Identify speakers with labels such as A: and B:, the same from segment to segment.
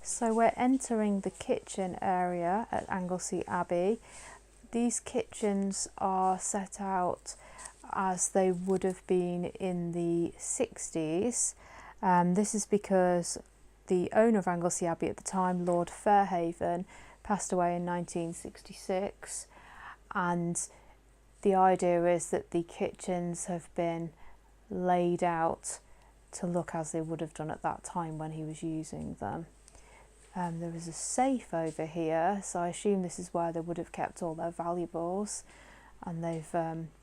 A: So we're entering the kitchen area at Anglesey Abbey. These kitchens are set out as they would have been in the 60s. This is because the owner of Anglesey Abbey at the time, Lord Fairhaven, passed away in 1966, and the idea is that the kitchens have been laid out to look as they would have done at that time when he was using them. There is a safe over here, so I assume this is where they would have kept all their valuables, and they've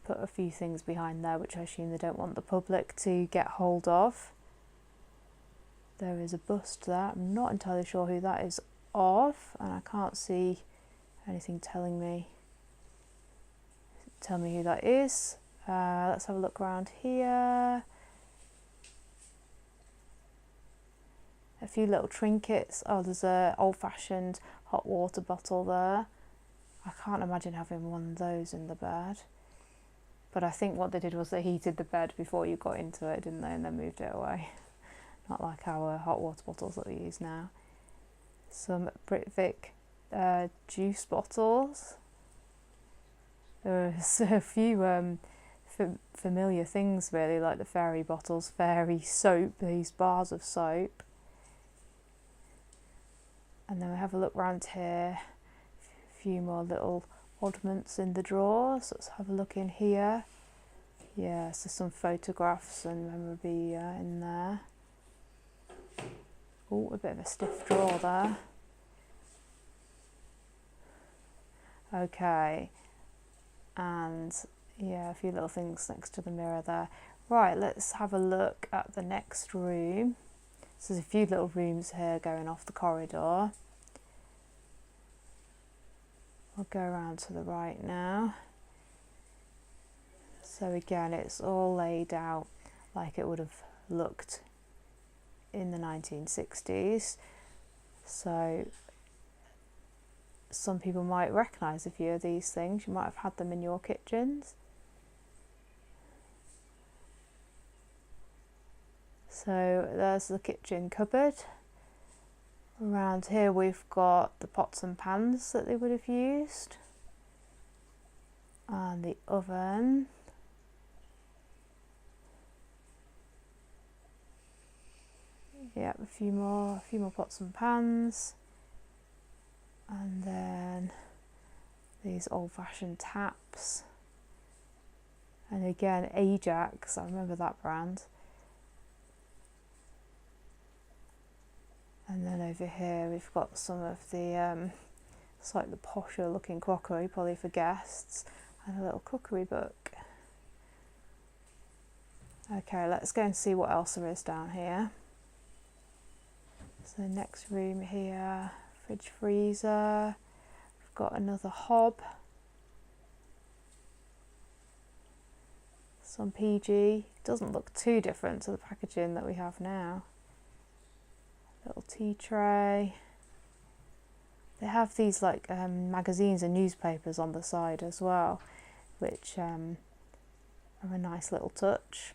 A: put a few things behind there which I assume they don't want the public to get hold of. There is a bust there. I'm not entirely sure who that is of, and I can't see anything telling me who that is. Let's have a look around here. A few little trinkets. Oh, there's a old-fashioned hot water bottle there. I can't imagine having one of those in the bed. But I think what they did was they heated the bed before you got into it, didn't they? And then moved it away. Not like our hot water bottles that we use now. Some Britvic juice bottles. There's a few familiar things really, like the fairy bottles, fairy soap, these bars of soap. And then we have a look around here, a few more little oddments in the drawers. Let's have a look in here. Yeah, so some photographs and memorabilia in there. Oh, a bit of a stiff drawer there. Okay, and yeah, a few little things next to the mirror there. Right, let's have a look at the next room. So there's a few little rooms here going off the corridor. I'll go around to the right now. So again, it's all laid out like it would have looked in the 1960s. So some people might recognise a few of these things. You might have had them in your kitchens. So there's the kitchen cupboard. Around here we've got the pots and pans that they would have used, and the oven. Yeah, a few more pots and pans, and then these old-fashioned taps. And again, Ajax, I remember that brand. And then over here we've got some of the slightly posher looking crockery, probably for guests, and a little cookery book. Okay, let's go and see what else there is down here. So next room here, fridge freezer. We've got another hob. Some PG. Doesn't look too different to the packaging that we have now. Little tea tray. They have these like magazines and newspapers on the side as well, which are a nice little touch.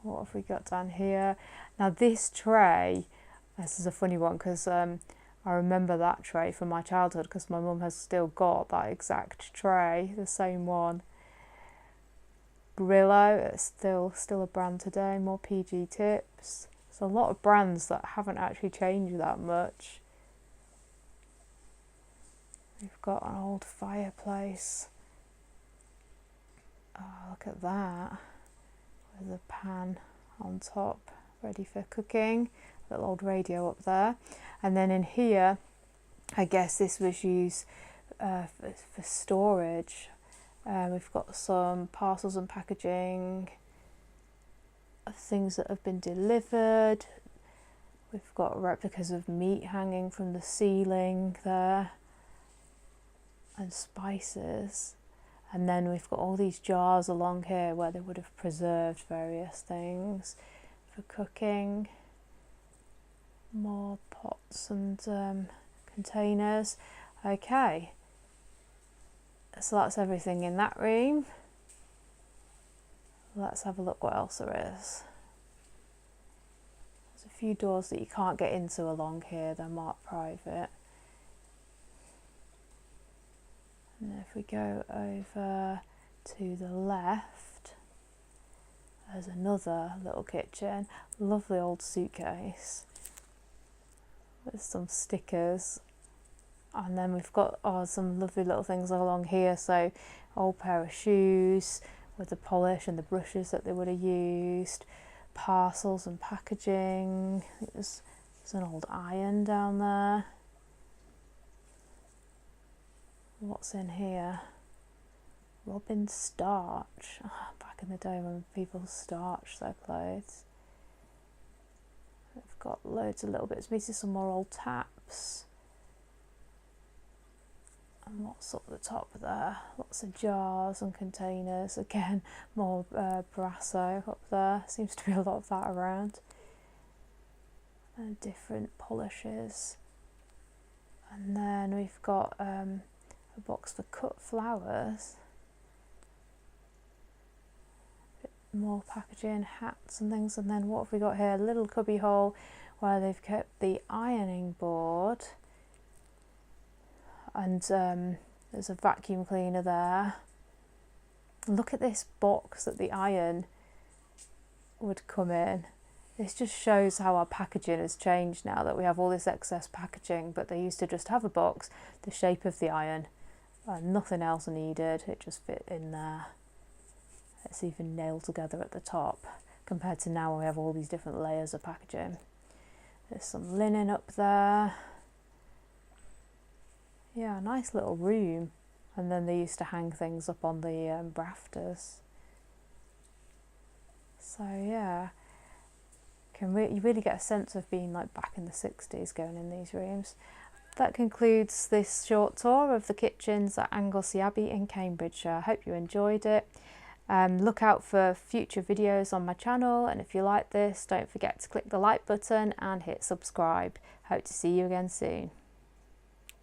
A: What have we got down here? Now this tray, this is a funny one because I remember that tray from my childhood because my mum has still got that exact tray, the same one. Brillo, it's still a brand today. More PG tips. There's a lot of brands that haven't actually changed that much. We've got an old fireplace. Oh, look at that. With a pan on top, ready for cooking. Little old radio up there. And then in here, I guess this was used for storage. We've got some parcels and packaging of things that have been delivered. We've got replicas of meat hanging from the ceiling there, and spices. And then we've got all these jars along here where they would have preserved various things for cooking. More pots and containers. Okay. So that's everything in that room. Let's have a look what else there is. There's a A few doors that you can't get into along here, they're marked private. And then if we go over to the left, there's another little kitchen, lovely old suitcase with some stickers. And then we've got some lovely little things along here, so old pair of shoes with the polish and the brushes that they would have used, parcels and packaging. I think there's an old iron down there. What's in here? Robin starch. Oh, back in the day when people starched their clothes. We've got loads of little bits, maybe some more old taps. And what's up the top there? Lots of jars and containers. Again, more brasso up there. Seems to be a lot of that around. And different polishes. And then we've got a box for cut flowers. More packaging, hats and things. And then what have we got here? A little cubby hole where they've kept the ironing board. And there's a vacuum cleaner there. Look at this box that the iron would come in. This just shows how our packaging has changed now that we have all this excess packaging, but they used to just have a box the shape of the iron and nothing else needed. It just fit in there. It's even nailed together at the top compared to now we have all these different layers of packaging. There's some linen up there. Yeah, a nice little room. And then they used to hang things up on the rafters. So yeah, you really get a sense of being like back in the 60s going in these rooms. That concludes this short tour of the kitchens at Anglesey Abbey in Cambridgeshire. I hope you enjoyed it. Look out for future videos on my channel, and if you like this, don't forget to click the like button and hit subscribe. Hope to see you again soon.